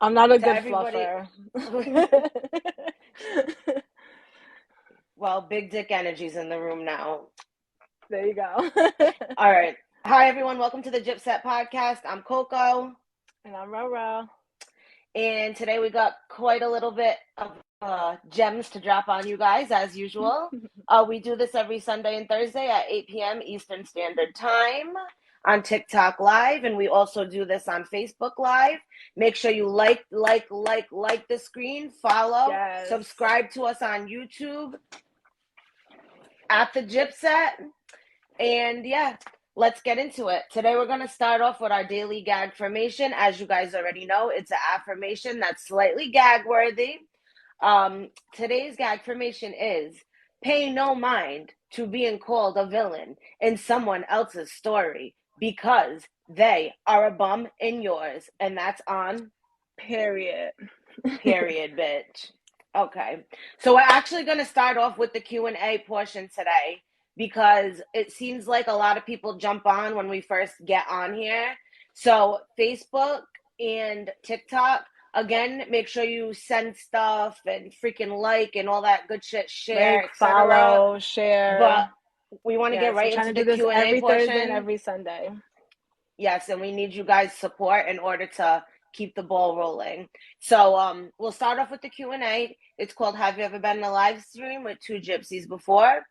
I'm not a To good everybody, fluffer. well, big dick energy's in the room now. There you go. All right. Hi, everyone. Welcome to the Gypset Podcast. I'm Coco. And I'm Roro. And today we got quite a little bit of gems to drop on you guys, as usual. We do this every Sunday and Thursday at 8 p.m. Eastern Standard Time on TikTok Live. And we also do this on Facebook Live. Make sure you like the screen, follow, Yes. subscribe to us on YouTube at the Gypset. And yeah, let's get into it. Today we're going to start off with our daily gag formation. As you guys already know, it's an affirmation that's slightly gag worthy. Today's gag formation is: pay no mind to being called a villain in someone else's story because they are a bum in yours. And that's on Period. bitch. Okay. So we're actually going to start off with the Q&A portion today, because it seems like a lot of people jump on when we first get on here. So Facebook and TikTok, again, make sure you send stuff and freaking like and all that good shit, share, Like, etc. follow, share. But we want to get We're right trying into to do the this Q&A every portion. Thursday and every Sunday. Yes, and we need you guys' support in order to keep the ball rolling. So we'll start off with the Q&A. It's called "Have You Ever Been in a Live Stream with Two Gypsies Before?"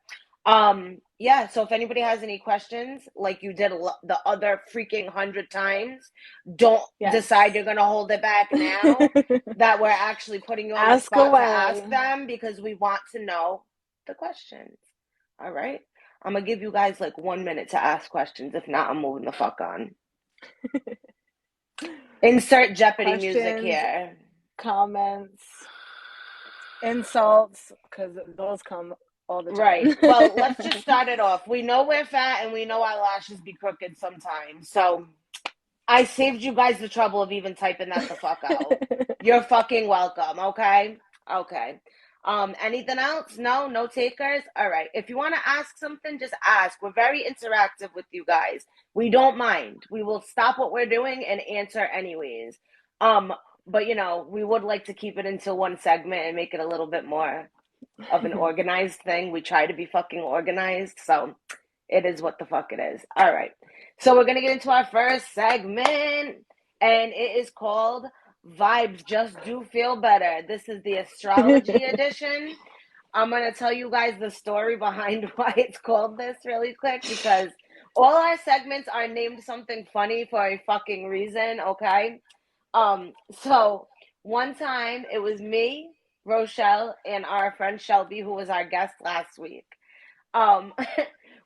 Yeah, so if anybody has any questions, like you did the other freaking 100 times, don't decide you're gonna hold it back now that we're actually putting you on the spot to ask them, because we want to know the questions. All right, I'm gonna give you guys like 1 minute to ask questions. If not, I'm moving the fuck on. Insert Jeopardy music here. Comments, insults, because those come all the time. Right. Well, let's just start it off. We know we're fat and we know our lashes be crooked sometimes. So I saved you guys the trouble of even typing that the fuck out. You're fucking welcome, okay? Okay. Anything else? No takers? All right. If you want to ask something, just ask. We're very interactive with you guys. We don't mind. We will stop what we're doing and answer anyways. But you know, we would like to keep it into one segment and make it a little bit more of an organized thing. We try to be fucking organized, so it is what the fuck it is. All right. So we're going to get into our first segment, and it is called Vibes Just Do Feel Better. This is the astrology edition. I'm going to tell you guys the story behind why it's called this really quick, because all our segments are named something funny for a fucking reason, okay? So one time it was me, Rochelle, and our friend Shelby, who was our guest last week.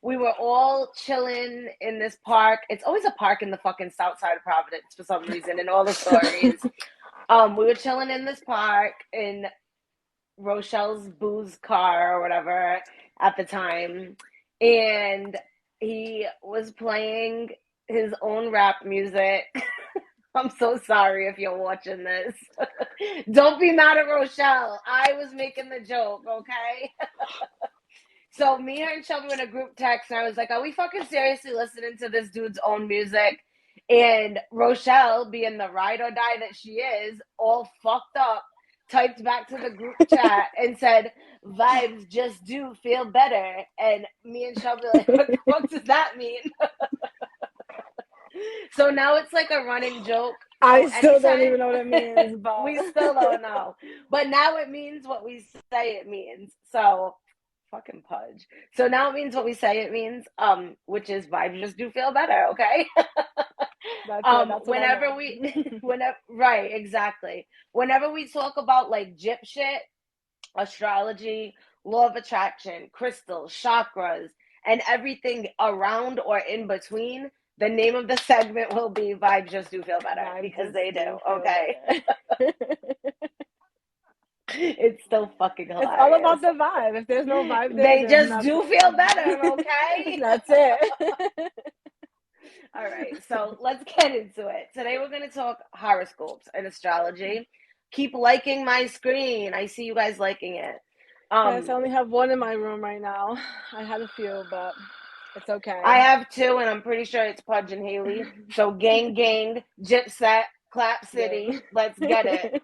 We were all chilling in this park. It's always a park in the fucking south side of Providence for some reason in all the stories. We were chilling in this park in Rochelle's booze car or whatever at the time, and he was playing his own rap music. I'm so sorry if you're watching this. Don't be mad at Rochelle. I was making the joke, okay? So me and Shelby were in a group text, and I was like, are we fucking seriously listening to this dude's own music? And Rochelle, being the ride or die that she is, all fucked up, typed back to the group chat and said, "Vibes just do feel better." And me and Shelby were like, what the fuck does that mean? So now it's like a running joke. So I still don't even know what it means, but we still don't know. But now it means what we say it means. So fucking pudge. So now it means what we say it means, which is vibes just do feel better, okay? That's whenever right, exactly. Whenever we talk about like gyp shit, astrology, law of attraction, crystals, chakras, and everything around or in between, the name of the segment will be Vibes Just Do Feel Better, because they do, okay? It's still fucking hilarious. It's all about the vibe. If there's no vibe they just do feel better, okay? That's it. All right, so let's get into it. Today we're going to talk horoscopes and astrology. Keep liking my screen. I see you guys liking it. Yes, I only have one in my room right now. I had a few, but it's okay. I have two, and I'm pretty sure it's Pudge and Haley. So gang, gypset, Clap City. Gang. Let's get it.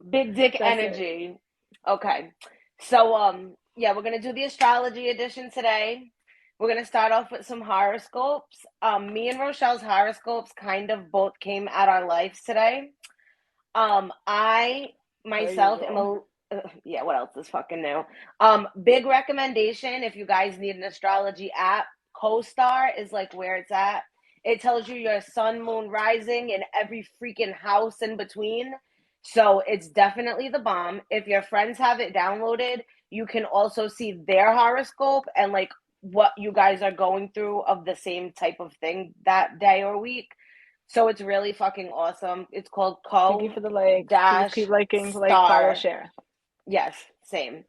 Big dick That's energy. Okay. So yeah, we're gonna do the astrology edition today. We're gonna start off with some horoscopes. Me and Rochelle's horoscopes kind of both came at our lives today. I myself am a yeah, what else is fucking new? Big recommendation if you guys need an astrology app, CoStar is like where it's at. It tells you your sun, moon, rising, and every freaking house in between. So it's definitely the bomb. If your friends have it downloaded, you can also see their horoscope and like what you guys are going through of the same type of thing that day or week. So it's really fucking awesome. It's called Thank you for the likes. Please keep liking, like, follow, Star. share. Yes, same.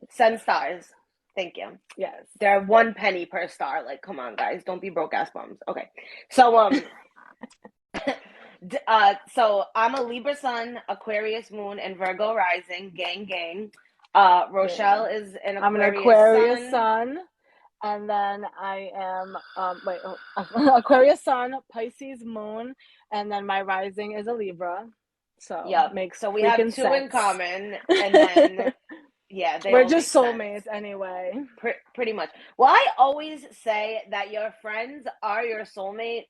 Send stars. Thank you. Yes. They're 1 penny per star. Like, come on, guys. Don't be broke ass bums. Okay. So so I'm a Libra sun, Aquarius moon, and Virgo rising. Gang, gang. Rochelle is an Aquarius I'm an Aquarius sun. And then I am Aquarius sun, Pisces moon, and then my rising is a Libra. So yep. makes so we have two sense. in common, and then yeah, we're just soulmates anyway. Pretty much. Well, I always say that your friends are your soulmates,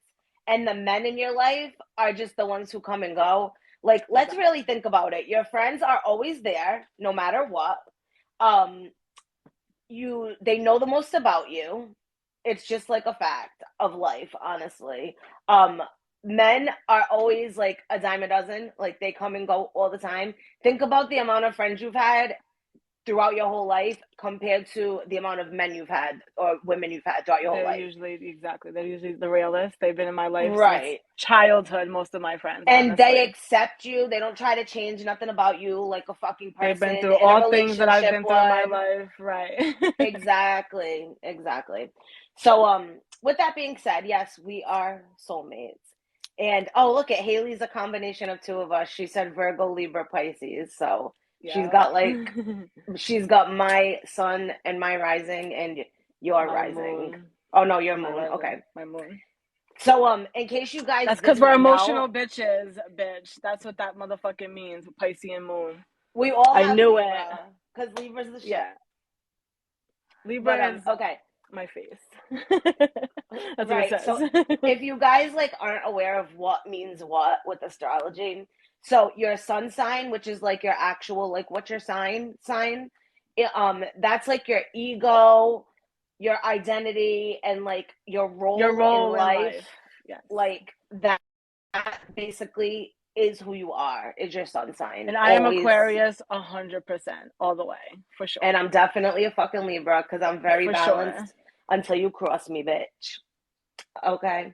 and the men in your life are just the ones who come and go. Like, let's really think about it. Your friends are always there, no matter what. They know the most about you. It's just like a fact of life, honestly. Men are always like a dime a dozen. Like, they come and go all the time. Think about the amount of friends you've had throughout your whole life compared to the amount of men you've had or women you've had throughout your whole life. They're usually the realest. They've been in my life right since childhood, most of my friends. And honestly. they accept you. They don't try to change nothing about you like a fucking person. They've been through all things that I've been through in my life. Right. Exactly. So with that being said, yes, we are soulmates. And oh, look at Haley's a combination of two of us. She said Virgo, Libra, Pisces. So she's got my sun and my rising and your my rising. Moon. Oh no, your moon. Rising. Okay. My moon. So in case you guys that's because we're emotional bitches, bitch. That's what that motherfucking means, Piscean moon. We all I knew Libra, it. Because Libra's the shit. Yeah. Libra is okay. My face. That's right. What it says. So if you guys like aren't aware of what means what with astrology, so your sun sign, which is like your actual like what's your sign, that's like your ego, your identity, and like your role in life. Yes. Like that basically is who you are, is your sun sign. And I am Aquarius 100% all the way, for sure. And I'm definitely a fucking Libra because I'm very balanced until you cross me, bitch. Okay.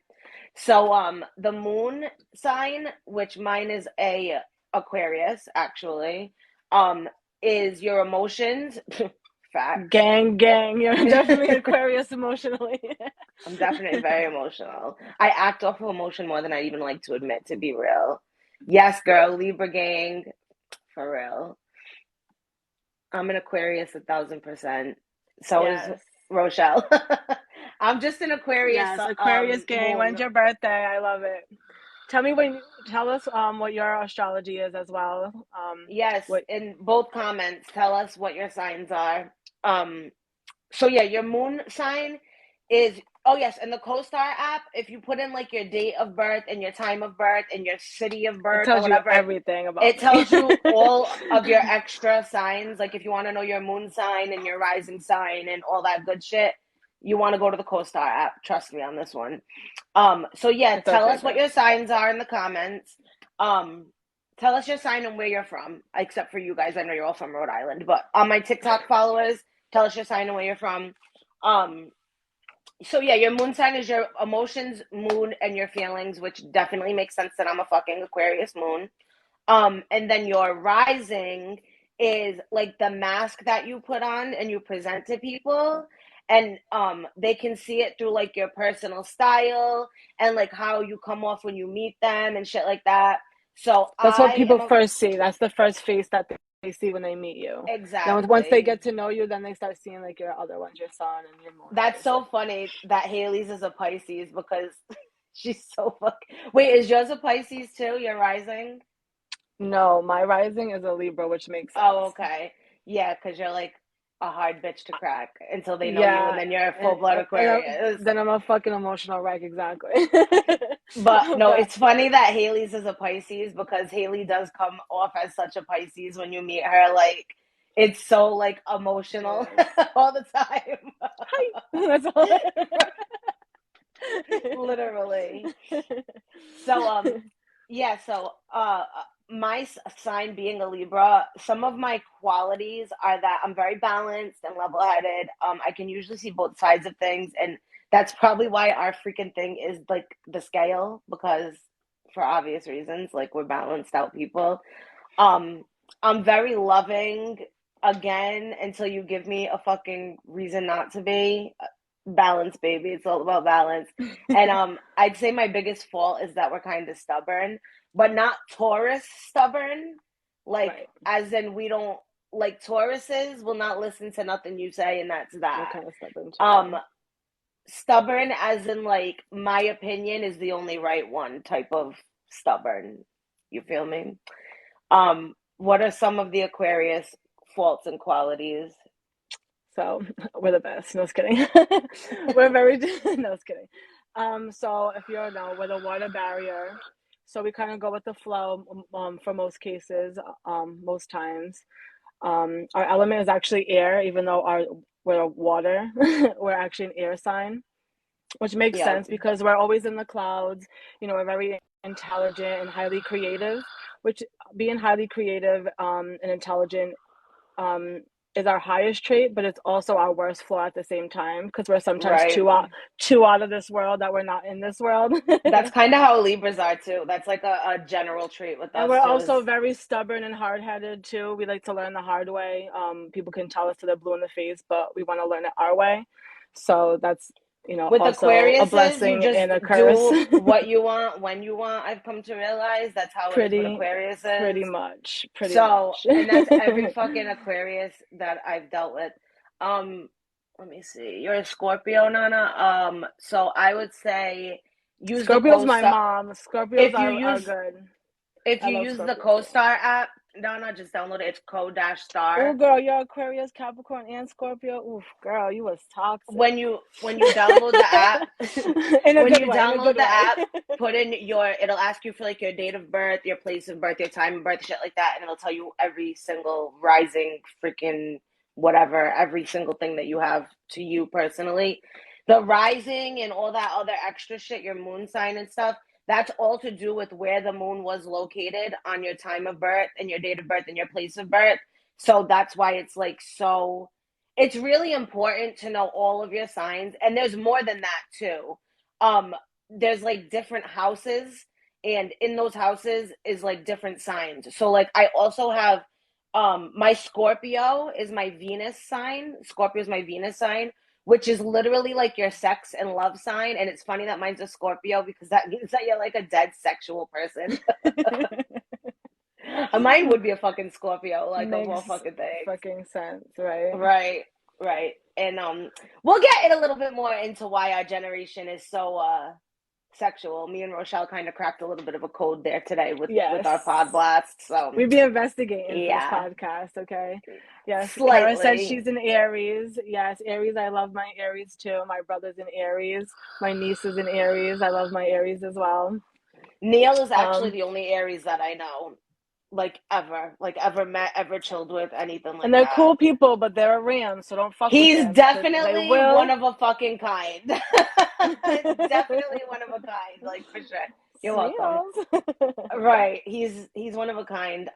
So the moon sign, which mine is a Aquarius actually, is your emotions. Fact. Gang. You're definitely Aquarius emotionally. I'm definitely very emotional. I act off of emotion more than I even like to admit, to be real. Yes, girl, Libra gang, for real. I'm an Aquarius 1,000%. So is Rochelle. I'm just an Aquarius. Yes, Aquarius gang. Moon. When's your birthday? I love it. Tell us what your astrology is as well. Yes, in both comments, tell us what your signs are. So yeah, your moon sign is and the CoStar app, if you put in like your date of birth and your time of birth and your city of birth, it tells or whatever, you everything about it tells you all of your extra signs. Like if you want to know your moon sign and your rising sign and all that good shit, you want to go to the CoStar app. Trust me on this one. So yeah, tell us what your signs are in the comments. Tell us your sign and where you're from. Except for you guys, I know you're all from Rhode Island. But on my TikTok followers, tell us your sign and where you're from. So yeah, your moon sign is your emotions, mood, and your feelings, which definitely makes sense that I'm a fucking Aquarius moon. And then your rising is like the mask that you put on and you present to people. And they can see it through like your personal style and like how you come off when you meet them and shit like that. So that's what people first see. That's the first face that they see when they meet you. Exactly. Then once they get to know you, then they start seeing like your other ones, your sun and your moon. That's so funny that Haley's is a Pisces because She's so fucking. Wait, is yours a Pisces too? Your rising? No, my rising is a Libra, which makes Oh, sense. okay. Yeah, because you're like a hard bitch to crack until they know you, and Yeah, then you're a full and, blood and Aquarius. then I'm a fucking emotional wreck, exactly. But no, But it's funny that Haley's is a Pisces because Haley does come off as such a Pisces when you meet her. Like, it's so like emotional yes, all the time. hi. That's all. Literally. So yeah, so my sign being a Libra, some of my qualities are that I'm very balanced and level-headed. I can usually see both sides of things, and that's probably why our freaking thing is like the scale, because for obvious reasons, like we're balanced out people. Um, I'm very loving again until you give me a fucking reason not to be. Balance, baby. It's all about balance. And I'd say my biggest fault is that we're kind of stubborn, but not Taurus stubborn. Like Right. as in we don't like Tauruses will not listen to nothing you say, and that's We're that. kind of stubborn too, yeah. Um, Stubborn as in like my opinion is the only right one type of stubborn. You feel me? What are some of the Aquarius faults and qualities? So we're the best. No, just kidding. We're very no, just kidding. So if you know, we're the water barrier. So we kind of go with the flow for most cases, most times. Our element is actually air, even though we're water. We're actually an air sign, which makes Yeah, sense because we're always in the clouds. You know, we're very intelligent and highly creative. Which being highly creative and intelligent um, is our highest trait, but it's also our worst flaw at the same time because we're sometimes right. too out of this world that we're not in this world. That's kind of how Libras are too. That's like a general trait with And us we're too. Is also very stubborn and hard headed too. We like to learn the hard way. People can tell us to the blue in the face, but we want to learn it our way. So that's, with also a Aquariuses, you blessing just and a curse. do what you want when you want. I've come to realize that's how it is with pretty, Aquariuses. pretty So, much. and that's every fucking Aquarius that I've dealt with. Um, Let me see. You're a Scorpio, Nana. So I would say use the Scorpio's my co-star. mom. Scorpios If you are use good. if I you love use the Scorpios too. co-star app, Nana, just download it. It's Oh, co-star. girl, you're Aquarius, Capricorn, and Scorpio. Oof, girl, you was toxic. When you download the app, In a when good you way, in a download good the way. app, put in it'll ask you for like your date of birth, your place of birth, your time of birth, shit like that, and it'll tell you every single rising freaking whatever, every single thing that you have to you personally. The rising and all that other extra shit, your moon sign and stuff, that's all to do with where the moon was located on your time of birth and your date of birth and your place of birth. So that's why it's like so it's really important to know all of your signs, and there's more than that too. um there's like different houses, and in those houses is like different signs. So like I also have my Scorpio is my Venus sign. Scorpio is my Venus sign, which is literally like your sex and love sign. And it's funny that mine's a Scorpio because that means that you're like a dead sexual person. Mine would be a fucking Scorpio, like of all Makes fucking things. fucking sense, right? Right, right. And we'll get in a little bit more into why our generation is so sexual. Me and Rochelle kind of cracked a little bit of a code there today with Yes. our pod blast. So We'd be investigating for this yeah, podcast, okay? Yes. Kara said slightly. she's an Aries. Yes, Aries. I love my Aries too. My brother's an Aries. My niece is an Aries. I love my Aries as well. Neil is actually Um, the only Aries that I know, like ever met, ever chilled with, anything and like they're that. cool people, but they're a Ram, so don't fuck with He's them because they definitely one will. of a fucking kind. Definitely one of a kind, like for sure. You're welcome. Snails. Right. He's one of a kind.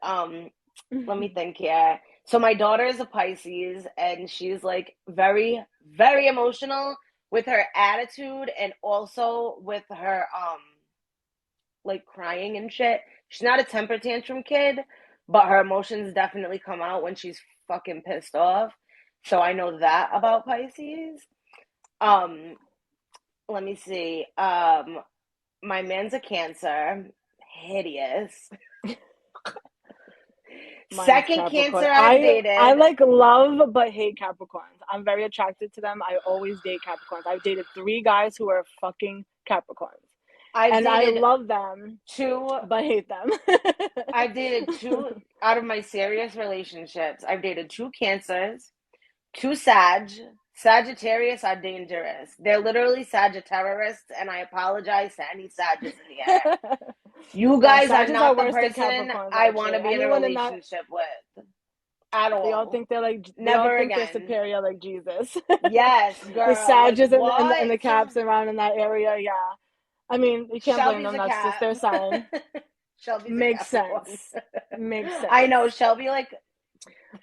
Let me think here. So my daughter is a Pisces, and she's like very, very emotional with her attitude and also with her like crying and shit. She's not a temper tantrum kid, but her emotions definitely come out when she's fucking pissed off. So I know that about Pisces. Um, Let me see. My man's a Cancer, hideous. Mine is Second Capricorn. Cancer I've I dated. like love but hate Capricorns. I'm very attracted to them. I always date Capricorns. I've dated 3 guys who are fucking Capricorns. I've And I dated love them, two. but hate them. I've dated two out of my serious relationships. I've dated two Cancers, two Sagittarius are dangerous. They're literally Sagittarists, and I apologize to any Sages in here. You No, guys are Sagittarius are not the worse than person Capricorns, I want actually. to be in a Anyone in that, relationship with at they all all. think they all Never think they're again. superior like Jesus. Yes, The girl. Like Sages and what? the Caps around in that area, yeah. I mean, you can't blame Shelby's them. a That's just Cap. their sign. Shelby's a Makes Capricorn. sense. Makes I sense. know Shelby. Like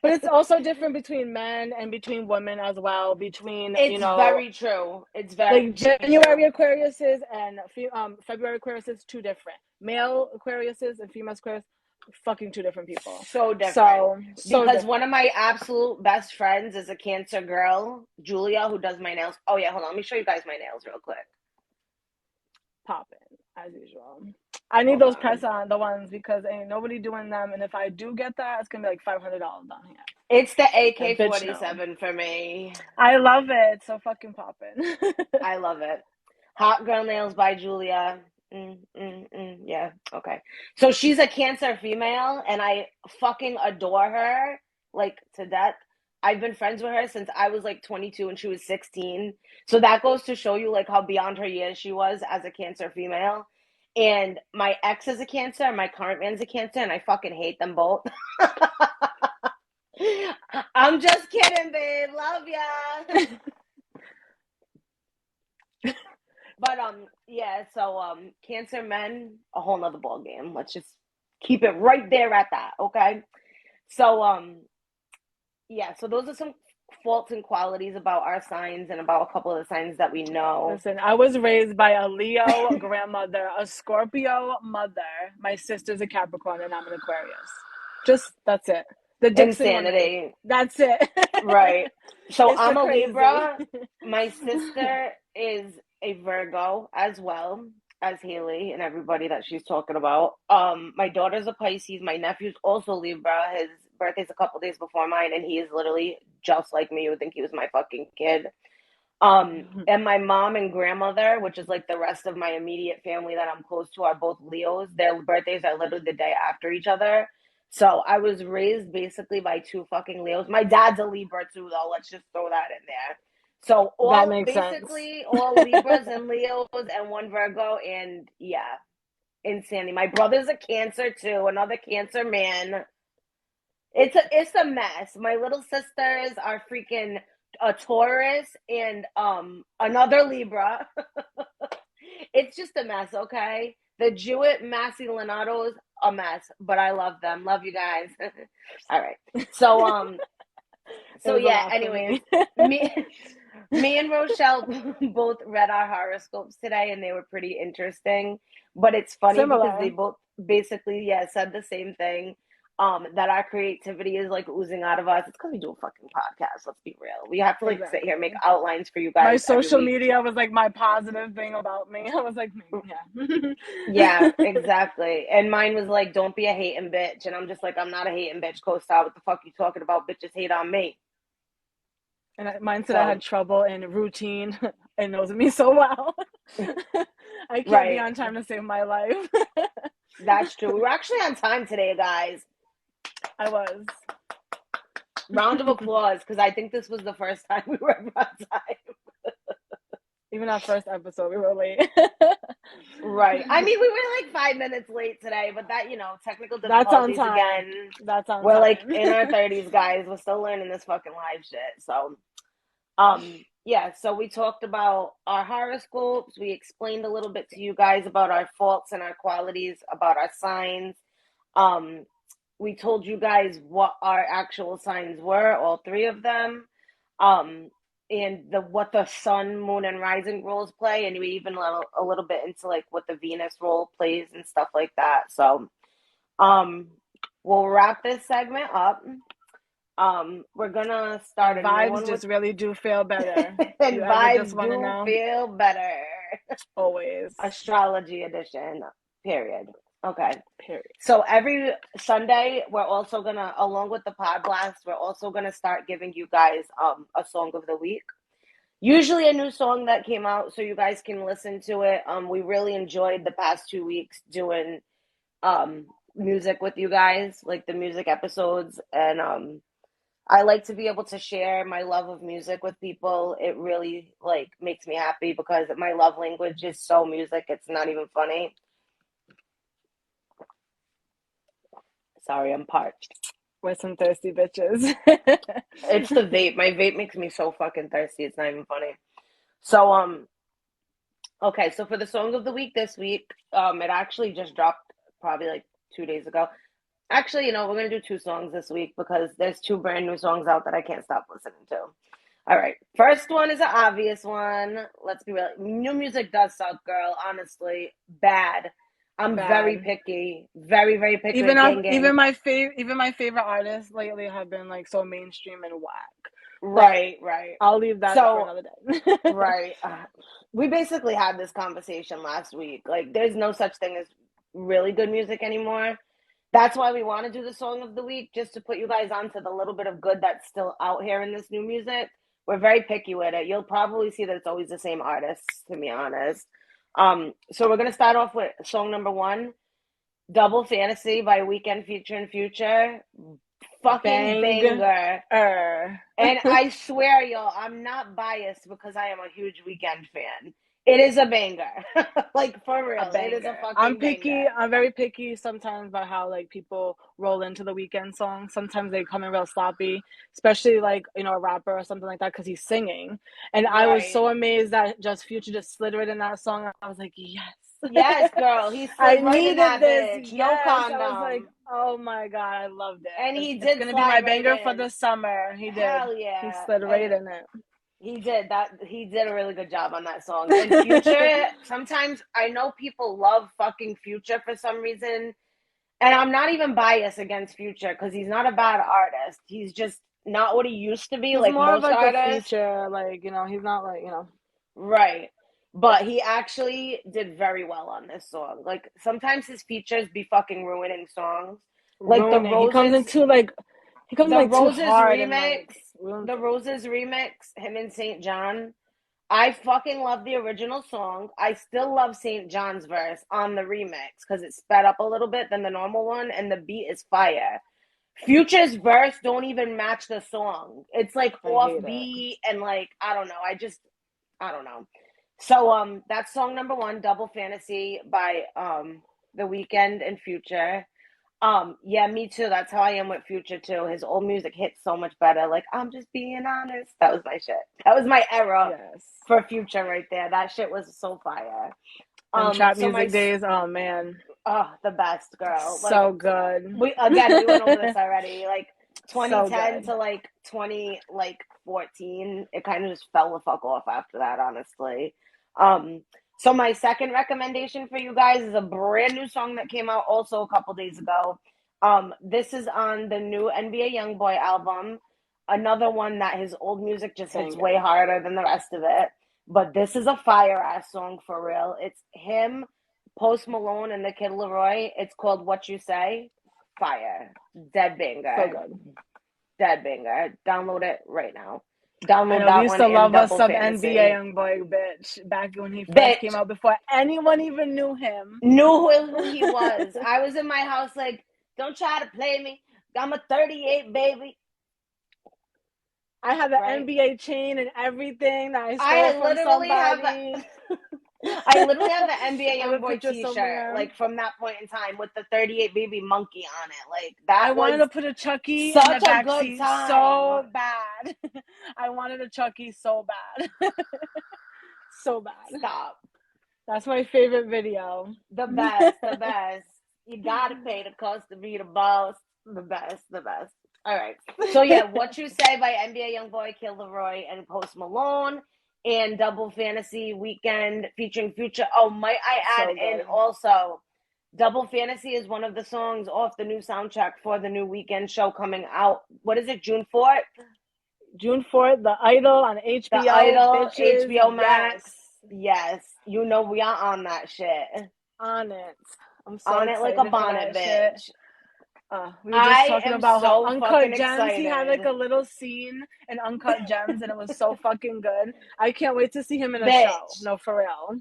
But it's also different between men and between women as well. Between, it's very true. It's very like January true. Aquariuses and February Aquariuses, two different. Male Aquariuses and female Aquarius, fucking two different people. So different. So Because different. one of my absolute best friends is a Cancer girl, Julia, who does my nails. Oh yeah, hold on. Let me show you guys my nails real quick. Popping as usual. I need Hold those on. press on the ones because ain't nobody doing them. And if I do get that, it's gonna be like $500 down here. It's the And bitch, no. AK-47 for me. I love it. So fucking popping. I love it. Hot Girl Nails by Julia. Yeah, okay. So she's a Cancer female, and I fucking adore her like to death. I've been friends with her since I was like 22 and she was 16. So that goes to show you like how beyond her years she was as a Cancer female. And my ex is a Cancer, my current man's a Cancer, and I fucking hate them both. I'm just kidding, babe. Love ya. But yeah, so Cancer men, a whole nother ball game. Let's just keep it right there at that, okay? So yeah, so those are some faults and qualities about our signs and about a couple of the signs that we know. Listen, I was raised by a Leo grandmother, a Scorpio mother. My sister's a Capricorn, and I'm an Aquarius. Just that's it. The Dixon Insanity. woman. That's it. Right. So It's I'm the a crazy. Libra. My sister is a Virgo as well as Haley and everybody that she's talking about. My daughter's a Pisces. My nephew's also Libra. His birthday's a couple days before mine, and he is literally just like me. You would think he was my fucking kid. And my mom and grandmother, which is like the rest of my immediate family that I'm close to, are both Leos. Their birthdays are literally the day after each other. So I was raised basically by two fucking Leos. My dad's a Libra too, though. Let's just throw that in there. So That all makes basically sense. all Libras and Leos and one Virgo, and yeah, insanity. My brother's a Cancer too, another Cancer man. It's a mess. My little sisters are freaking a Taurus and another Libra. It's just a mess, okay? The Jewett Masculinados, a mess, but I love them. Love you guys. All right. So yeah, anyways, me me and Rochelle both read our horoscopes today and they were pretty interesting. But it's funny because they Similar. both basically, yeah, said the same thing. That our creativity is like oozing out of us. It's because we do a fucking podcast. Let's be real. We have to like sit here and make Exactly. outlines for you My guys every social week. media was like my positive thing about me. I was like, yeah. Yeah, exactly. And mine was like, don't be a hating bitch. And I'm just like, I'm not a hating bitch, co-star. What the fuck you talking about? Bitches hate on me. And mine said I So, had trouble in routine. It knows me so well. I can't be right. on time to save my life. That's true. We were actually on time today, guys. I was. Round of applause, because I think this was the first time we were on time. Even our first episode, we were late. Right. I mean, we were like 5 minutes late today, but that, technical That's on difficulties time. again. That's on We're like time. in our 30s, guys. We're still learning this fucking live shit. So, yeah, so we talked about our horoscopes. We explained a little bit to you guys about our faults and our qualities, about our signs. We told you guys what our actual signs were, all three of them. And what the sun, moon, and rising roles play, and we even let a little bit into like what the Venus role plays and stuff like that. So, we'll wrap this segment up. We're gonna start a new Vibes one just with really do feel better. and You ever just vibes want to do know? feel better. Always. Astrology edition. Period. Okay. Period. So every Sunday, we're also gonna, along with the pod blast, we're also gonna start giving you guys a song of the week. usually a new song that came out so you guys can listen to it. We really enjoyed the past 2 weeks doing music with you guys, like the music episodes, and I like to be able to share my love of music with people. It really like makes me happy because my love language is so music. It's not even funny. Sorry, I'm parched. We're some thirsty bitches. It's the vape. My vape makes me so fucking thirsty. It's not even funny. So okay, so for the song of the week this week, it actually just dropped probably like 2 days ago. Actually, we're gonna do two songs this week because there's two brand new songs out that I can't stop listening to. All right, first one is an obvious one. Let's be real. New music does suck, girl. Honestly, bad. I'm very Bad. picky, very very picky. Even Gang gang. my favorite artists lately have been like so mainstream and whack. But Right. I'll leave that for So another day. right, we basically had this conversation last week. Like, there's no such thing as really good music anymore. That's why we want to do the song of the week, just to put you guys onto the little bit of good that's still out here in this new music. We're very picky with it. You'll probably see that it's always the same artists, to be honest. So we're gonna start off with song number one, "Double Fantasy" by Weekend featuring Future. Fucking banger. And I swear, y'all, I'm not biased because I am a huge Weekend fan. It is a banger. Like, for real. It is a fucking banger. I'm very picky sometimes about how like people roll into the Weekend songs. Sometimes they come in real sloppy, especially like a rapper or something like that because he's singing. And I was Right. so amazed that just Future just slid right in that song. I was like, yes. Yes, girl. He I slid right in needed that this. bitch. No Yes. I was like, condom. oh my God, I loved And it. he It's did gonna be my slide right banger for in. the summer. He did. Hell He yeah. slid right And in it. he did that. He did a really good job on that song. And Future, sometimes I know people love fucking Future for some reason. And I'm not even biased against Future because he's not a bad artist. He's just not what he used to be, He's like more of most like a artists. feature, like he's not like Right. But he actually did very well on this song. Like, sometimes his features be fucking ruining songs. Like ruining. He comes The like too Roses hard and remix, like ruins the it. Roses remix, him and St. John. I fucking love the original song. I still love St. John's verse on the remix because it's sped up a little bit than the normal one, and the beat is fire. Future's verse don't even match the song. It's like I hate it. offbeat and like I don't know. I don't know. So that's song number one, "Double Fantasy" by The Weeknd and Future. Yeah, me too. That's how I am with Future too. His old music hits so much better. Like, I'm just being honest. That was my shit. That was my era Yes. for Future right there. That shit was so fire. Them trap So my music days. Oh man, the best girl. Like, so good. we went over this already. Like So 2010 good. to like 2014, it kind of just fell the fuck off after that, honestly. So my second recommendation for you guys is a brand new song that came out also a couple days ago. This is on the new NBA YoungBoy album. Another one that his old music just hits way Banger. harder than the rest of it. But this is a fire ass song for real. It's him, Post Malone, and the Kid Leroy. It's called "What You Say." Fire. Dead So banger. good. Dead banger. Download it right now. I Download know we that used one to and love us Double some NBA Fantasy. young boy bitch back when he first came Bitch, out before anyone even knew him. knew who he was. I was in my house like, don't try to play me. I'm a 38 baby. I had the Right? NBA chain and everything that I stole I from literally have somebody. I literally have the NBA I have a YoungBoy picture T-shirt, somewhere. like from that point in time, with the 38 baby monkey on it. Like, that I wanted was to put a Chucky in the such a back good seat time. so bad. I wanted a Chucky so bad. So bad. Stop. That's my favorite video. The best, the best. You gotta pay the cost to be the boss. The best, the best. All right. So yeah, "What You Say" by NBA YoungBoy, Kid Leroy, and Post Malone, and "Double Fantasy" Weekend featuring Future. Oh, might I add So in good. also, "Double Fantasy" is one of the songs off the new soundtrack for the new Weekend show coming out. What is it? June 4th. June 4th, The Idol on The HBO. Idol, Bitches, HBO Max. yes. Yes, we are on that shit. On it. I'm so On it like a excited for bonnet, that shit. bitch. We were just I talking am about how so Uncut fucking Gems, he had like excited. a little scene in Uncut Gems and it was so fucking good. I can't wait to see him in a show. Bitch. No, for real.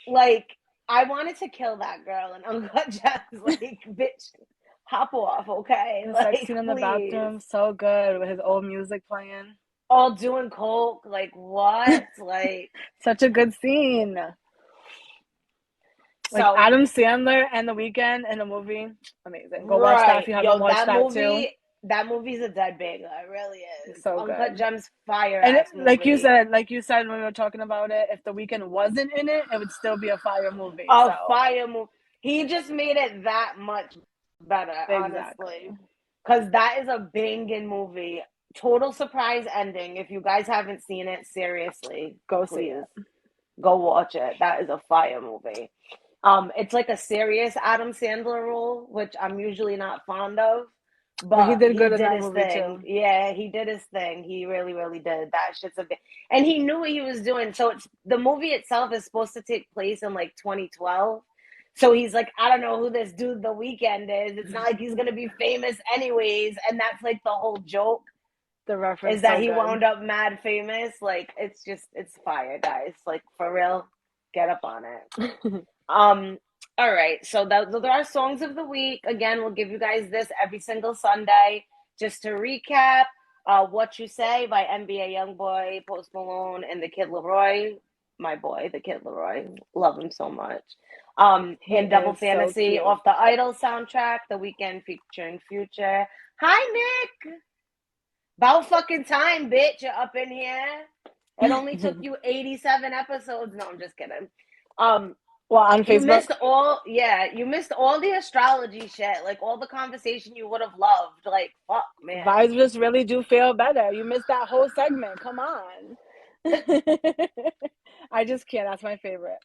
Like, I wanted to kill that girl in Uncut Gems. Like, bitch, hop off, okay? The sex Like, scene in the please. bathroom, so good with his old music playing. All doing coke. Like, what? Like, Such a good scene. Like so, Adam Sandler and The Weeknd in a movie, amazing. Go watch that if right. you haven't Yo, watched that too. that movie's a dead banger. It really is. It's so Uncut good. Gems, fire And ass movie. like you said when we were talking about it, if The Weeknd wasn't in it, it would still be a fire movie. A So fire movie. He just made it that much better, honestly. exactly. Because that is a banging movie. Total surprise ending. If you guys haven't seen it, seriously, Go see please it. go watch it. That is a fire movie. It's like a serious Adam Sandler role, which I'm usually not fond of, But he but did he good in did that his movie thing. too. Yeah, he did his thing. He really, really did. That shit's a bit, and he knew what he was doing. So it's the movie itself is supposed to take place in like 2012. So he's like, I don't know who this dude The Weeknd is. It's not like he's gonna be famous anyways, and that's like the whole joke The is reference that so he good. wound up mad famous. Like it's fire, guys. Like for real, get up on it. All right, so those are our songs of the week. Again, we'll give you guys this every single Sunday. Just to recap, "What You Say" by NBA YoungBoy, Post Malone, and the Kid Leroy. My boy, the Kid Leroy, love him so much. He And "Double is so Fantasy" cute. off the Idol soundtrack, The Weeknd featuring Future. Hi, Nick. About fucking time, bitch. You're up in here. It only took you 87 episodes. No, I'm just kidding. Well, on You Facebook, missed you missed all the astrology shit, like all the conversation you would have loved. Like, fuck, man. vibes just really do feel better. You missed that whole segment. Come on. I just can't. That's my favorite.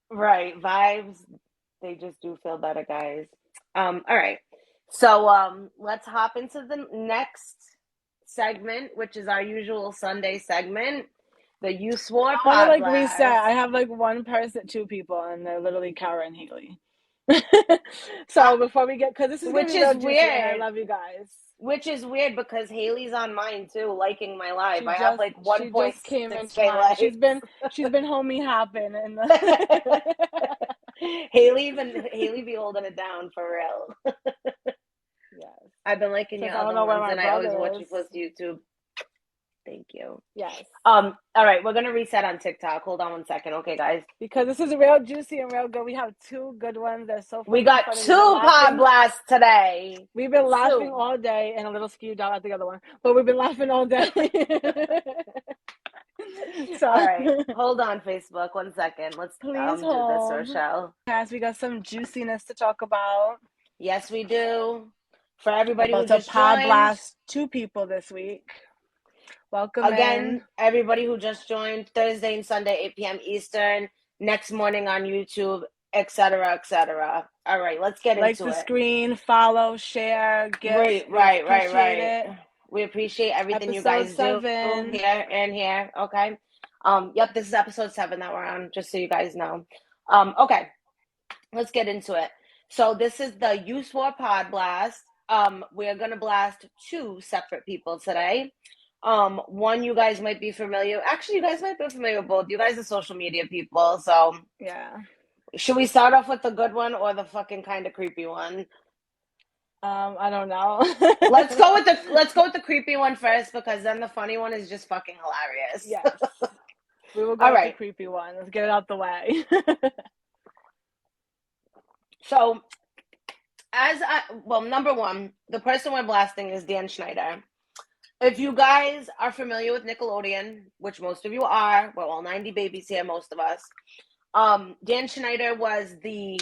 Right, vibes, they just do feel better, guys. All right. So, let's hop into the next segment, which is our usual Sunday segment, the You Swore I want to Pod like reset. Blast. I have like one person, two people, and they're literally Kara and Haley. Uh, So before we get, because this is gonna which be is real juicy, and I weird. love you guys. Which is weird because Haley's on mine too, liking my live. She I have just like she just came 1.6K into mine. likes. She's been homie hopping and the Haley be holding it down for real. yes. I've been liking Since your I don't other know where ones, my and I always watch brother you is. post to YouTube. Thank you. Yes. All right, we're gonna reset on TikTok. Hold on one second, okay, guys. Because this is real juicy and real good. We have two good ones. They're so We fucking got funny. We've been two pod laughing. blasts today. We've been laughing Two. all day and a little skewed out at the other one. But we've been laughing all day. So All right, hold on, Facebook. 1 second. Let's please do this, hold. Rochelle. Yes, we got some juiciness to talk about. Yes, we do. For We're everybody who about to just pod joined, blast two people this week. Welcome again, in. everybody who just joined, Thursday and Sunday, 8 p.m. Eastern, next morning on YouTube, etc., etc. All right, let's get Like into the it. screen, follow, share, gift. We appreciate it. We appreciate everything you Episode guys do 7. here and here. Okay. Yep, this is episode 7 that we're on, just so you guys know. Okay, let's get into it. So this is the You Swore Pod Blast. We're gonna blast two separate people today. One you guys might be familiar. Actually, you guys might be familiar with both. You guys are social media people, so Yeah. should we start off with the good one or the fucking kind of creepy one? I don't know. Let's go with the creepy one first, because then the funny one is just fucking hilarious. Yes. We will go All with right. the creepy one. Let's get it out the way. So, number one, the person we're blasting is Dan Schneider. If you guys are familiar with Nickelodeon, which most of you are, we're all 90 babies here, most of us. Dan Schneider was the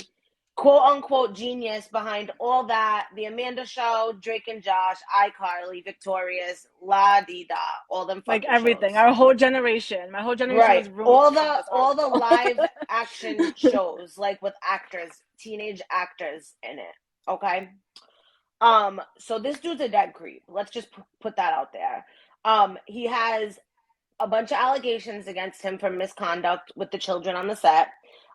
quote-unquote genius behind all that, The Amanda Show, Drake and Josh, iCarly, Victorious, La Di Da, all them fucking like everything. shows. Our whole generation. My whole generation was ruined. All the live action shows, like with actors, teenage actors in it. Okay. So this dude's a dead creep. Let's just put that out there. He has a bunch of allegations against him for misconduct with the children on the set.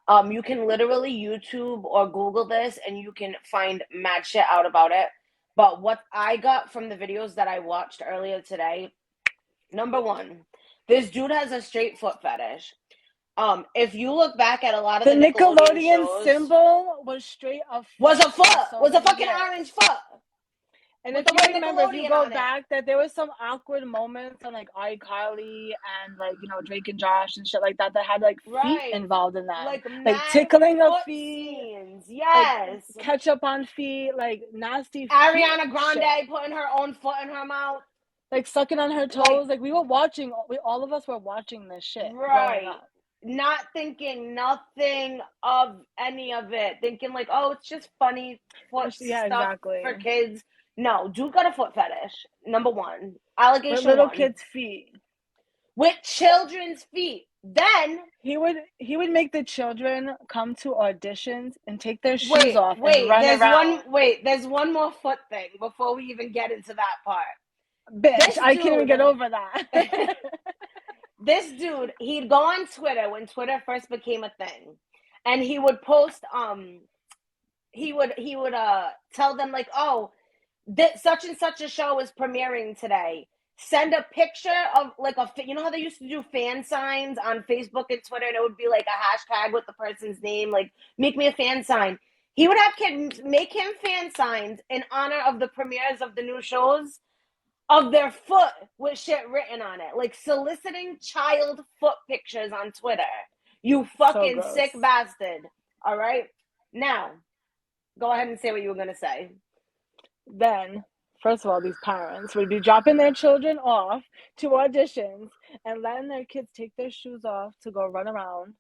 You can literally YouTube or Google this and you can find mad shit out about it. But what I got from the videos that I watched earlier today, number one, this dude has a straight foot fetish. If you look back at a lot of The the Nickelodeon Nickelodeon shows, symbol was straight a was a foot, so was a many fucking years. orange foot. And With if the you word remember, if you Nickelodeon go on it. back, that there was some awkward moments on like iCarly and like, you know, Drake and Josh and shit like that had like feet Right. involved in them. Like Like mad tickling of foot feet, scenes. like Yes. ketchup on feet, like nasty Ariana feet Grande shit. putting her own foot in her mouth. Like sucking on her toes. Like we were watching, all of us were watching this shit growing Right. up. Not thinking nothing of any of it. Thinking like, oh, it's just funny foot Yeah, stuff exactly. for kids. No, dude got a foot fetish. Number one. With Allegation little one. kids' feet. With children's feet. Then he would make the children come to auditions and take their shoes off and run there's around. There's one more foot thing before we even get into that part. Bitch, I can't even get over that. This dude, he'd go on Twitter when Twitter first became a thing, and he would post he would tell them like, oh, such and such a show is premiering today. Send a picture of like you know how they used to do fan signs on Facebook and Twitter, and it would be like a hashtag with the person's name, like make me a fan sign. He would have kids make him fan signs in honor of the premieres of the new shows of their foot with shit written on it, like soliciting child foot pictures on Twitter. You fucking So sick bastard. All right, now go ahead and say what you were gonna say. Then, first of all, these parents would be dropping their children off to auditions and letting their kids take their shoes off to go run around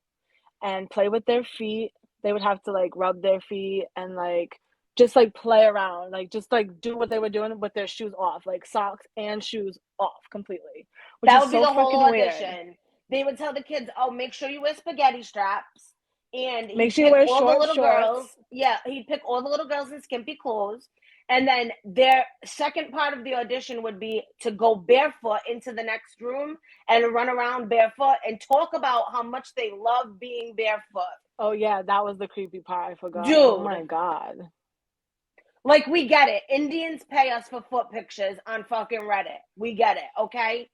and play with their feet. They would have to like rub their feet and like just like play around, like just like do what they were doing with their shoes off, like socks and shoes off completely. That would be the whole audition. They would tell the kids, "Oh, make sure you wear spaghetti straps." And make sure you wear all the little shorts. Girls. Yeah, he'd pick all the little girls in skimpy clothes. And then their second part of the audition would be to go barefoot into the next room and run around barefoot and talk about how much they love being barefoot. Oh, yeah, that was the creepy part. I forgot. Dude. Oh, my God. Like, we get it. Indians pay us for foot pictures on fucking Reddit. We get it, okay?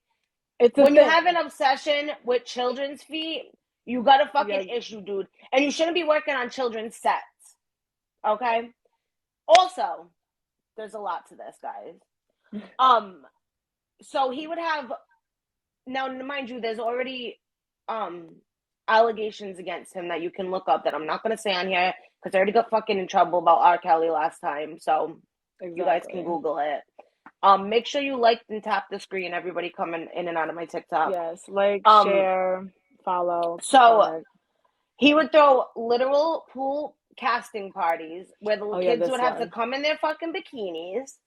When you have an obsession with children's feet, you got a fucking issue, dude. And you shouldn't be working on children's sets, okay? Also, there's a lot to this, guys. So he would have, now mind you, there's already allegations against him that you can look up that I'm not going to say on here because I already got fucking in trouble about R. Kelly last time. So you guys can Google it. Make sure you like and tap the screen, everybody coming in and out of my TikTok. Yes, like, share, follow. So he would throw literal pool casting parties where the kids would have to come in their fucking bikinis,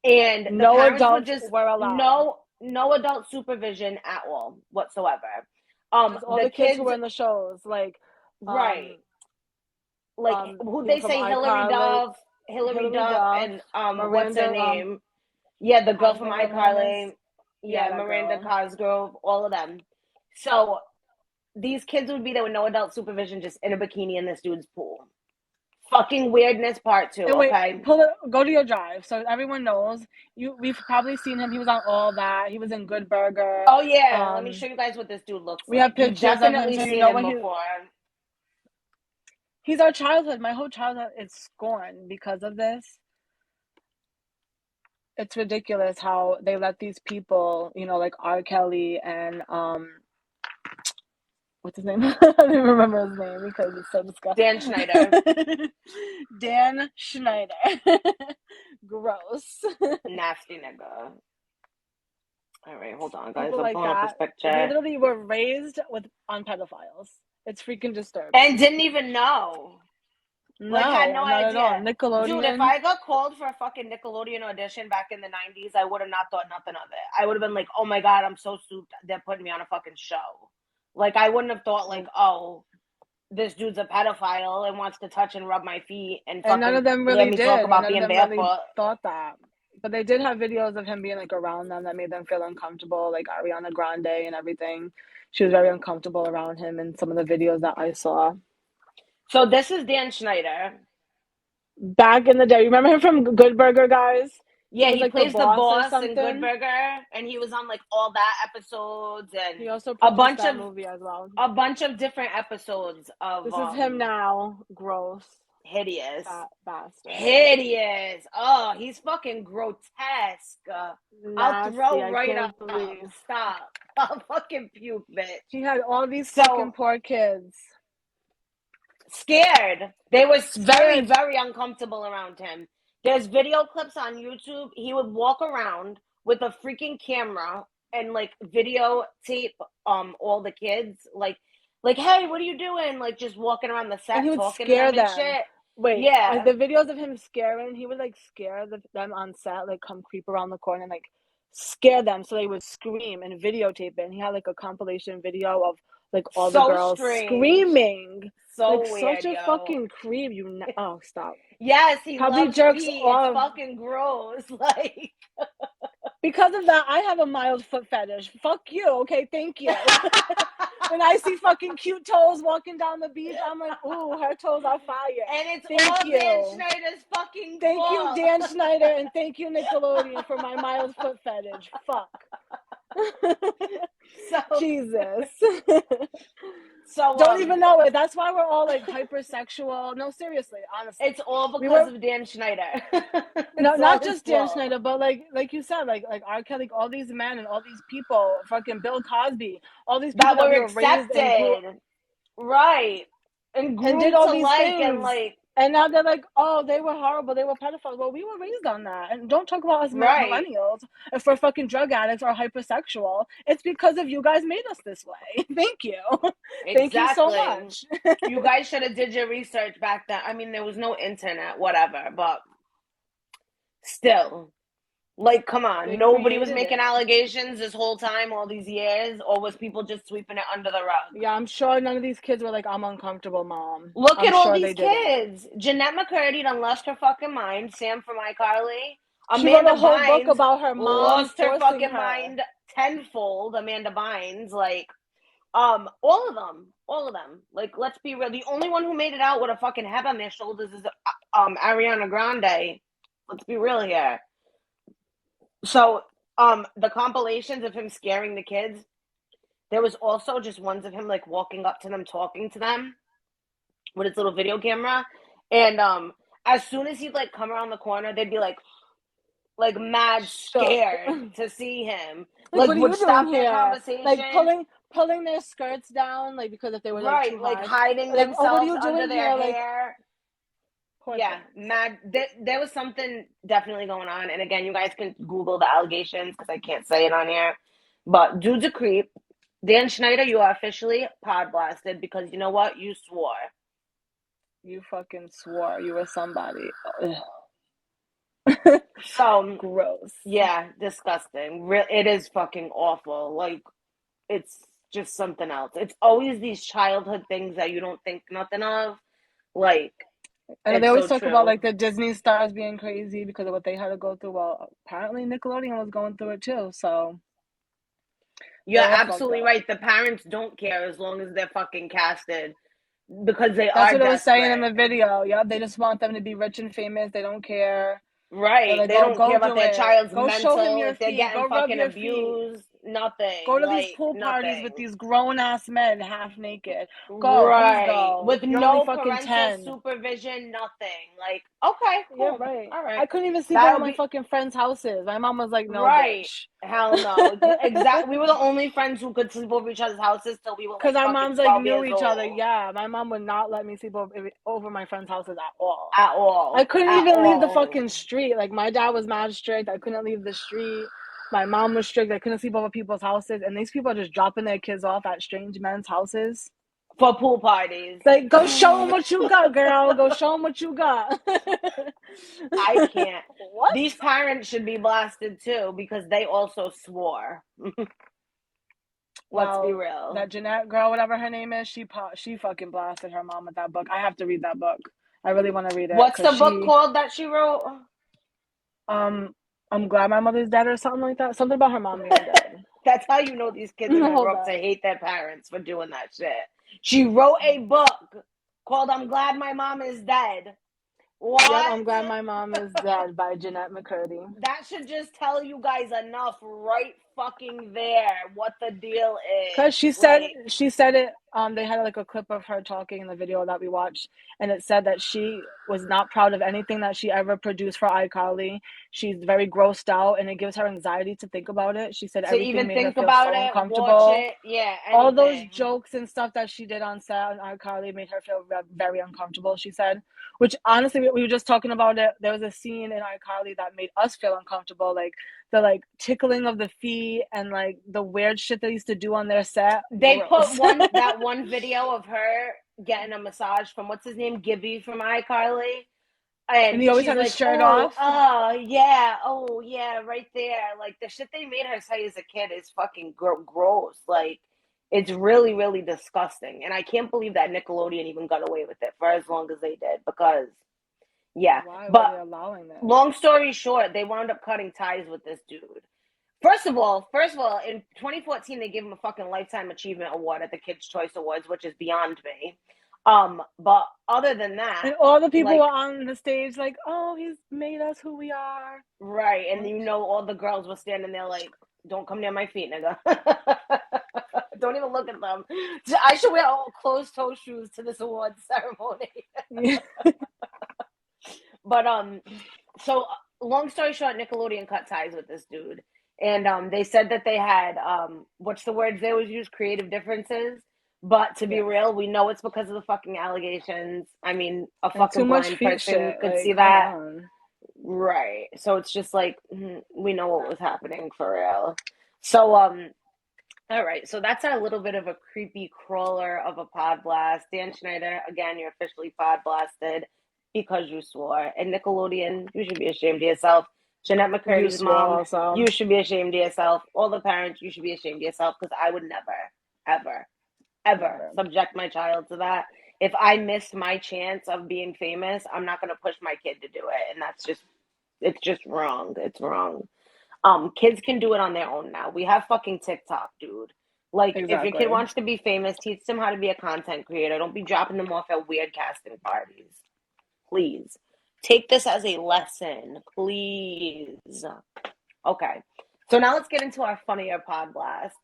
and the no parents adults would just were allowed. No adult supervision at all whatsoever. All the kids who were in the shows, like right, like who they say Hillary Duff, and Miranda, what's her name? Yeah, the girl from iCarly. Yeah, Miranda Cosgrove, all of them. So these kids would be there with no adult supervision, just in a bikini in this dude's pool. Fucking weirdness part 2, okay? Go to your drive so everyone knows. We've probably seen him. He was on All That. He was in Good Burger. Oh, yeah. Let me show you guys what this dude looks like. We have pictures definitely of him. Seen him before. He's our childhood. My whole childhood is scorned because of this. It's ridiculous how they let these people, you know, like R. Kelly and what's his name? I don't even remember his name because it's so disgusting. Dan Schneider. Dan Schneider. Gross. Nasty nigga. All right, hold on, guys. People I'm pulling up this picture. They literally were raised on pedophiles. It's freaking disturbing. And didn't even know. No, had no idea. At all. Nickelodeon. Dude, if I got called for a fucking Nickelodeon audition back in the 90s, I would have not thought nothing of it. I would have been like, oh my God, I'm so souped. They're putting me on a fucking show. Like, I wouldn't have thought, like, oh, this dude's a pedophile and wants to touch and rub my feet and fucking none of them really did. talk about being barefoot. Really thought that. But they did have videos of him being, like, around them that made them feel uncomfortable, like Ariana Grande and everything. She was very uncomfortable around him in some of the videos that I saw. So this is Dan Schneider. Back in the day, remember him from Good Burger, guys? He Yeah, was he like the plays the boss or boss in Good something. Burger, and he was on like all that episodes and He also a produced bunch that of movie as well. different episodes of This is him now. Gross. hideous. Fat bastard. Hideous. Oh, he's fucking grotesque. I'll Nasty. throw I right can't up. believe. Stop. I'll fucking puke, bitch. He had all these fucking So poor kids. scared. They were very, Scared. very uncomfortable around him. There's video clips on YouTube. He would walk around with a freaking camera and like videotape all the kids like hey, what are you doing? Like just walking around the And he set would talking to scare them and them. shit. Wait, Yeah. the videos of him scaring, he would like scare them on set, like come creep around the corner and like scare them so they would scream and videotape it. And he had like a compilation video of like all the So girls strange. screaming. Like So such weird, a yo. fucking creep. Oh, stop. Yes, he Probably loves jerks pee. It's off. fucking gross. Like Because of that, I have a mild foot fetish. Fuck you, okay? Thank you. When I see fucking cute toes walking down the beach, I'm like, ooh, her toes are fire. and it's Thank all Dan you. Schneider's fucking Thank you, fault. Dan Schneider, and thank you, Nickelodeon, for my mild foot fetish. Fuck. So Jesus. so Don't even know it. That's why we're all like hypersexual. No, seriously, honestly. it's all We because were of Dan Schneider. no, It's all not his just Dan fault. Schneider, but like you said, like R. Kelly, like, all these men and all these people, fucking Bill Cosby, all these people That that were we were raised and grew accepted. Right. And and did groomed all to these like and things. like And now they're like, oh, they were horrible. They were pedophiles. Well, we were raised on that. And don't talk about us right. millennials if we're fucking drug addicts or hypersexual. It's because of you guys made us this way. Thank you. Thank you so Exactly. much. You guys should have did your research back then. I mean, there was no internet, whatever, but still. Like, come on. They Nobody was created making it. allegations this whole time, all these years, or was people just sweeping it under the rug? Yeah, I'm sure none of these kids were like, I'm uncomfortable, mom. Look I'm at all sure they these didn't. kids. Jeanette McCurdy done lost her fucking mind. Sam from iCarly. She wrote Amanda a whole book Bynes about her mom lost her forcing fucking her. mind tenfold. Amanda Bynes, like, all of them. Like, let's be real. The only one who made it out with a fucking head on their shoulders is Ariana Grande. Let's be real here. So, the compilations of him scaring the kids. There was also just ones of him like walking up to them, talking to them with his little video camera, and as soon as he'd like come around the corner, they'd be like mad scared to see him. Like, what are would you doing stop their here? conversation. Like pulling their skirts down, like because if they were like Right, too like high. hiding Like, oh, what are themselves you under doing their here? Like, hair. Yeah, things. mad. There was something definitely going on, and again, you guys can Google the allegations because I can't say it on here. But dude's a creep. Dan Schneider, you are officially pod blasted because you know what? You swore. You fucking swore you were somebody. So gross. Yeah, disgusting. It is fucking awful. Like, it's just something else. It's always these childhood things that you don't think nothing of. Like, And they it's always so talk about true. like the Disney stars being crazy because of what they had to go through. Well, apparently Nickelodeon was going through it too. So You're absolutely right. The parents don't care as long as they're fucking casted because they That's are what I was saying in desperate. the video. Yeah, they just want them to be rich and famous. They don't care. They're Right. like, They oh, don't care go about do their it. child's Go show him mental, your if they're feet. getting Go rub fucking your feet. abused. Nothing. Go to these Like, pool parties with nothing. these grown ass men half naked. Go, please Right. go. With You're only no fucking parental 10. supervision, nothing. Like, okay, Yeah, cool. right. All right. I couldn't even sleep over That'll my be fucking friends' houses. My mom was like, no, right. bitch. Hell no. Exactly. We were the only friends who could sleep over each other's houses till we were Because like our fucking moms like 12 knew years each other. old. Yeah, my mom would not let me sleep over my friends' houses at all. At all. I couldn't At even leave the all. fucking street. Like, my dad was mad strict. I couldn't leave the street. My mom was strict. I couldn't sleep over people's houses. And these people are just dropping their kids off at strange men's houses. For pool parties. Like, go show them what you got, girl. Go show them what you got. I can't. What? These parents should be blasted too because they also swore. Let's be real. That Jeanette girl, whatever her name is, she fucking blasted her mom with that book. I have to read that book. I really want to read it. What's the book called that she wrote? I'm glad my mother's dead or something like that. Something about her mom being dead. That's how you know these kids are gonna grow up to hate their parents for doing that shit. She wrote a book called I'm Glad My Mom Is Dead. What? Yep, I'm Glad My Mom Is Dead by Jeanette McCurdy. That should just tell you guys enough right fucking there what the deal is. Because she said it. They had like a clip of her talking in the video that we watched, and it said that she was not proud of anything that she ever produced for iCarly. She's very grossed out, and it gives her anxiety to think about it. She said everything made her feel so uncomfortable. Watch it, yeah, anything. All those jokes and stuff that she did on set on iCarly made her feel very uncomfortable. She said, which honestly, we were just talking about it. There was a scene in iCarly that made us feel uncomfortable, like the like tickling of the feet and like the weird shit they used to do on their set. They put that one video of her getting a massage from what's his name, Gibby from iCarly, and he always had his shirt off. Oh yeah, right there. Like the shit they made her say as a kid is fucking gross. Like it's really, really disgusting, and I can't believe that Nickelodeon even got away with it for as long as they did. Because yeah, why but were they allowing that? Long story short, they wound up cutting ties with this dude. First of all, in 2014, they gave him a fucking Lifetime Achievement Award at the Kids' Choice Awards, which is beyond me. But other than that, and all the people were on the stage like, "Oh, he's made us who we are." Right, and you know, all the girls were standing there like, "Don't come near my feet, nigga. Don't even look at them." I should wear all closed-toe shoes to this award ceremony. But so long story short, Nickelodeon cut ties with this dude. And they said that they had, what's the words they always use? Creative differences. But to be real, we know it's because of the fucking allegations. I mean, a fucking blind person could see that. Right. So it's just like, we know what was happening for real. So, all right. So that's our little bit of a creepy crawler of a pod blast. Dan Schneider, again, you're officially pod blasted because you swore. And Nickelodeon, you should be ashamed of yourself. Jeanette McCurdy's mom, you should be ashamed of yourself. All the parents, you should be ashamed of yourself, because I would never, ever subject my child to that. If I missed my chance of being famous, I'm not going to push my kid to do it. And it's just wrong. It's wrong. Kids can do it on their own now. We have fucking TikTok, dude. Like, if your kid wants to be famous, teach them how to be a content creator. Don't be dropping them off at weird casting parties. Please. Take this as a lesson, please. Okay. So now let's get into our funnier pod blast.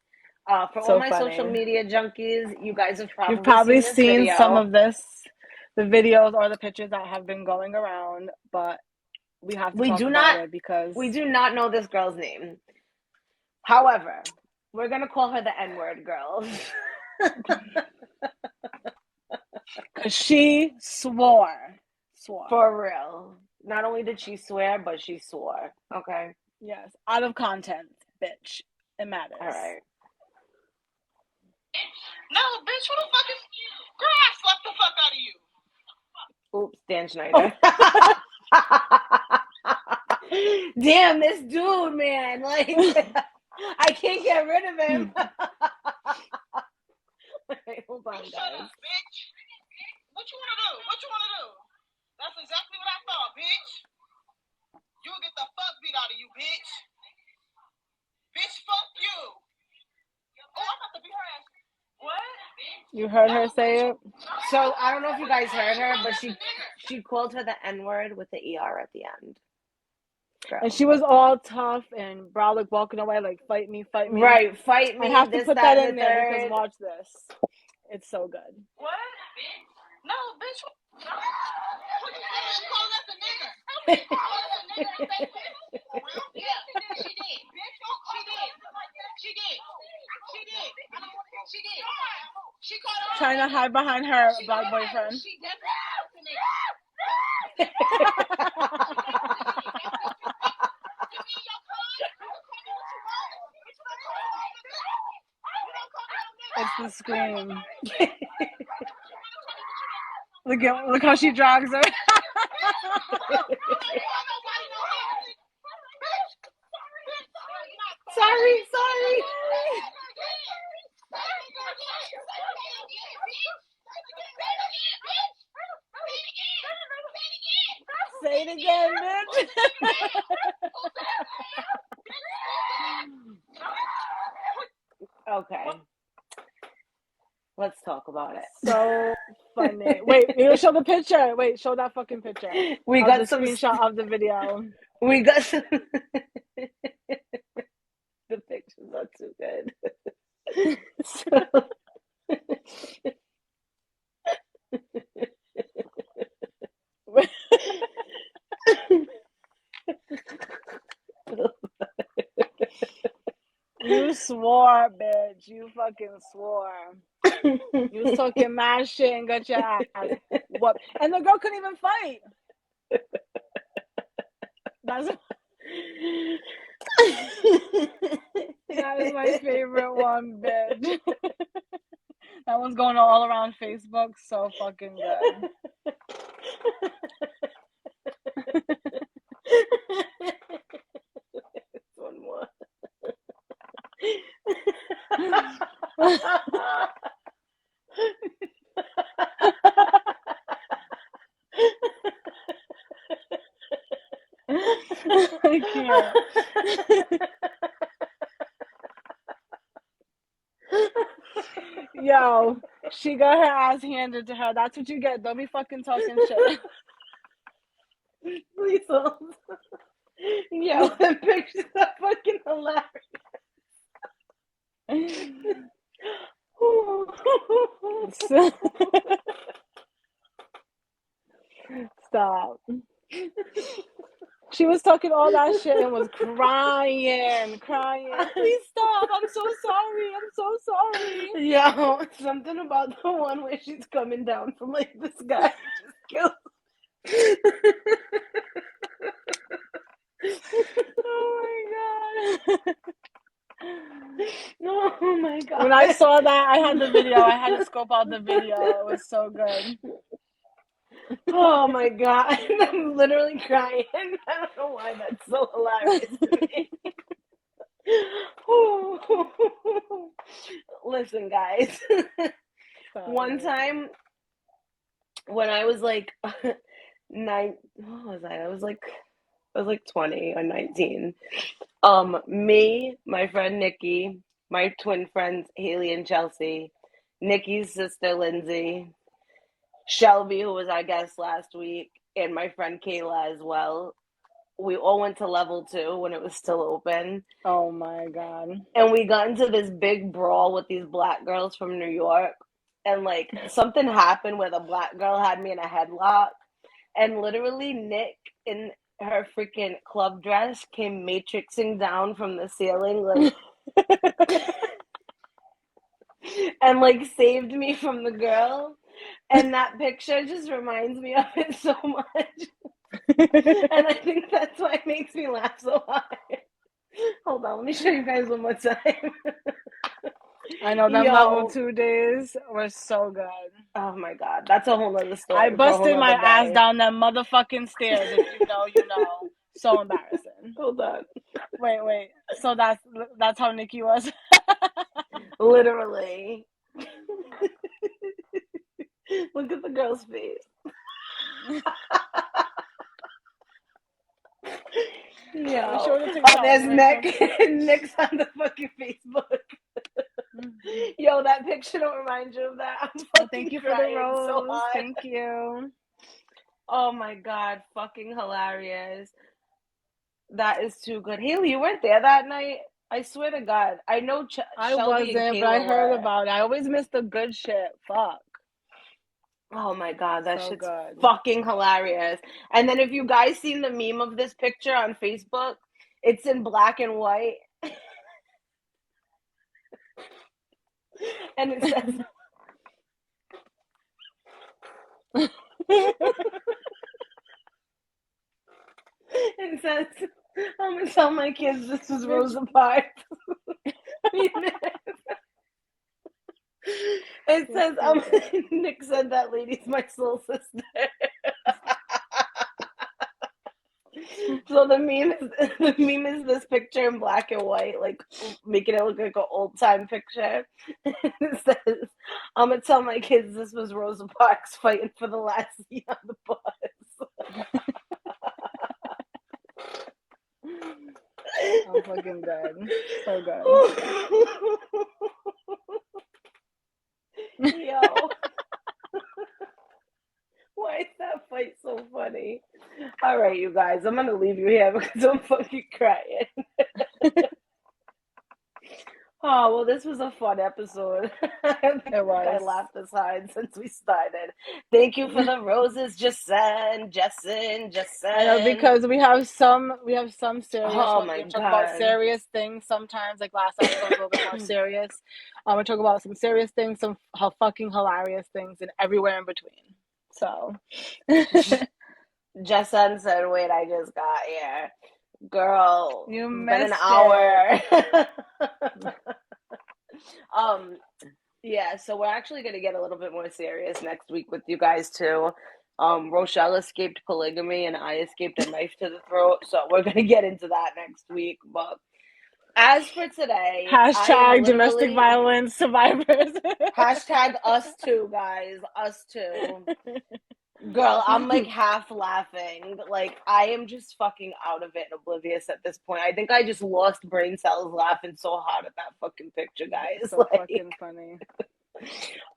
For all my social media junkies, you guys have probably seen some of this, the videos or the pictures that have been going around, but we have to talk about it because we do not know this girl's name. However, we're going to call her the N-word girl. Because she swore. For real. Not only did she swear, but she swore. Okay? Yes. Out of content, bitch. It matters. All right. No, bitch, who the fuck is... Girl, I slapped the fuck out of you. Oops, Dan Schneider. Damn, this dude, man. Like, I can't get rid of him. Wait, hold on, guys. Shut up, bitch. What you want to do? That's exactly what I thought, bitch. You'll get the fuck beat out of you, bitch. Bitch, fuck you. Oh, I'm about to beat her ass. What? You heard her say it? So, I don't know if you guys heard her, but she called her the N-word with the ER at the end. Girl. And she was all tough and brolic, walking away like, fight me. Right, fight me. I have to put that in there because watch this. It's so good. What? No, bitch. What you calling us a nigger? Yeah, she did. She called trying to hide behind her black boyfriend. She definitely It's the scream. Look how she drags her. Sorry. Say it again, bitch. Okay. Let's talk talk about it. So funny. Wait, you show the picture. Wait, show that fucking picture. We of got the some screenshot of the video. We got some. The picture's not too good. You swore, bitch. You fucking swore. You was talking mad shit and got your ass whooped. And the girl couldn't even fight. That is my favorite one, bitch. That one's going all around Facebook. So fucking good. One more. I can't. Yo, she got her ass handed to her. That's what you get. Don't be fucking talking shit. Please hold. Yo, the pictures are fucking hilarious. Stop. She was talking all that shit and was crying. Please stop. I'm so sorry. Yo, something about the one where she's coming down from like this guy just killed. Oh my god. Oh my god. When I saw that, I had the video. I had to scope out the video. It was so good. Oh my god. I'm literally crying. I don't know why that's so hilarious to me. Listen, guys. One time when I was like what was I? I was like 20 or 19. Me, my friend Nikki, my twin friends Haley and Chelsea, Nikki's sister Lindsay, Shelby, who was our guest last week, and my friend Kayla as well. We all went to level 2 when it was still open. Oh my god. And we got into this big brawl with these black girls from New York. And like something happened where the black girl had me in a headlock. And literally Nick in her freaking club dress came matrixing down from the ceiling like and like saved me from the girl. And that picture just reminds me of it so much. And I think that's why it makes me laugh so hard. Hold on, let me show you guys one more time. I know them level 2 days were so good. Oh my god, that's a whole nother story. I busted my ass down them motherfucking stairs. If you know, you know. So embarrassing. Hold on. Wait. So that's how Nikki was. Literally. Look at the girl's face. Yo. Oh, there's Nick. Nick's on the fucking Facebook. Yo, that picture don't remind you of that. Thank you for the rose. So hard. Thank you. Oh my god, fucking hilarious. That is too good. Haley, you weren't there that night? I swear to God. I know I Shelby wasn't, and Kayla but I heard were. about it. I always miss the good shit. Fuck. Oh my god, that so shit's good. fucking hilarious. And then if you guys seen the meme of this picture on Facebook, it's in black and white. And it says it says, I'm gonna tell my kids this was Rosa Parks. It says, Nick said that lady's my soul sister. So the meme is this picture in black and white, like making it look like an old time picture. It says, I'm gonna tell my kids this was Rosa Parks fighting for the last seat on the bus. I'm fucking dead. So good. Yo. Why is that fight so funny? All right, you guys, I'm gonna leave you here because I'm fucking crying. Oh, well, this was a fun episode. I don't think It I was. laughed this hard since we started. Thank you for the roses, Jessen. I know, because we have some serious Oh ones. my We talk about God. serious things sometimes. Like last episode, a little bit more serious. We talk about some serious things, some fucking hilarious things, and everywhere in between. So, Jessen said, wait, I just got here. Girl, you been an missed hour. Yeah, so we're actually gonna get a little bit more serious next week with you guys too. Rochelle escaped polygamy and I escaped a knife to the throat, so we're gonna get into that next week. But as for today, Hashtag domestic violence survivors. Hashtag us too, guys. Us too. Girl, I'm like half laughing. Like, I am just fucking out of it and oblivious at this point. I think I just lost brain cells laughing so hard at that fucking picture, guys. So fucking funny.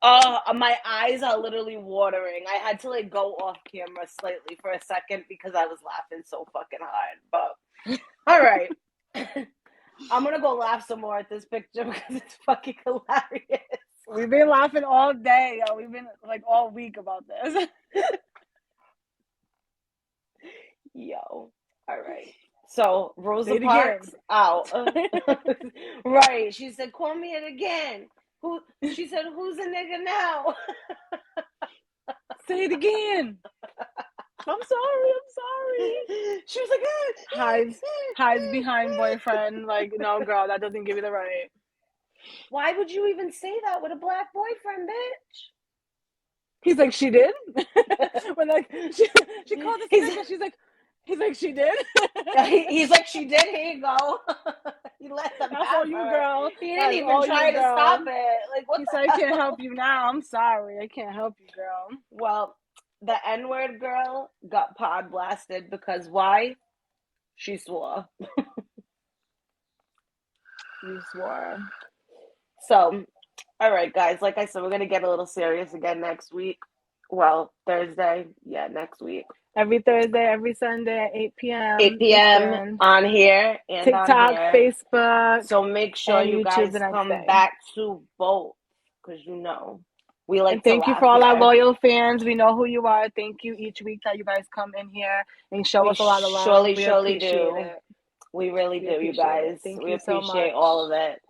My eyes are literally watering. I had to like go off camera slightly for a second because I was laughing so fucking hard. But all right. I'm gonna go laugh some more at this picture because it's fucking hilarious. We've been laughing all day. Yo. We've been like all week about this. Yo. All right. So Rosa Parks out. Right. She said, call me it again. She said, who's a nigga now? Say it again. I'm sorry. She was like, hides behind boyfriend. Like, no, girl, that doesn't give you the right. Why would you even say that with a black boyfriend, bitch? He's like, she did? When like she called this nigga, he's like, she did? He's like, she did, here you go. He let them That's have all you, her. girl. He didn't even try to stop it. Like, what? He said, I can't help you now. I'm sorry. I can't help you, girl. Well, the N-word girl got pod blasted because why? She swore. You swore. So, all right, guys. Like I said, we're going to get a little serious again next week. Well, Thursday. Yeah, next week. Every Thursday, every Sunday at 8 p.m. 8 p.m. on here and TikTok, on here. Facebook. So make sure you guys come back to both because you know we like. And thank you for all our loyal fans. We know who you are. Thank you each week that you guys come in here and show us a lot of love. We surely do. It. We really do, you guys. We appreciate all of it.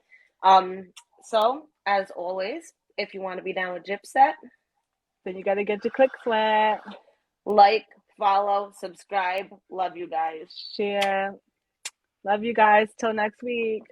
So as always, if you want to be down with Gypset, then you got to get your clicks wet. Like, follow, subscribe. Love you guys. Share. Love you guys. Till next week.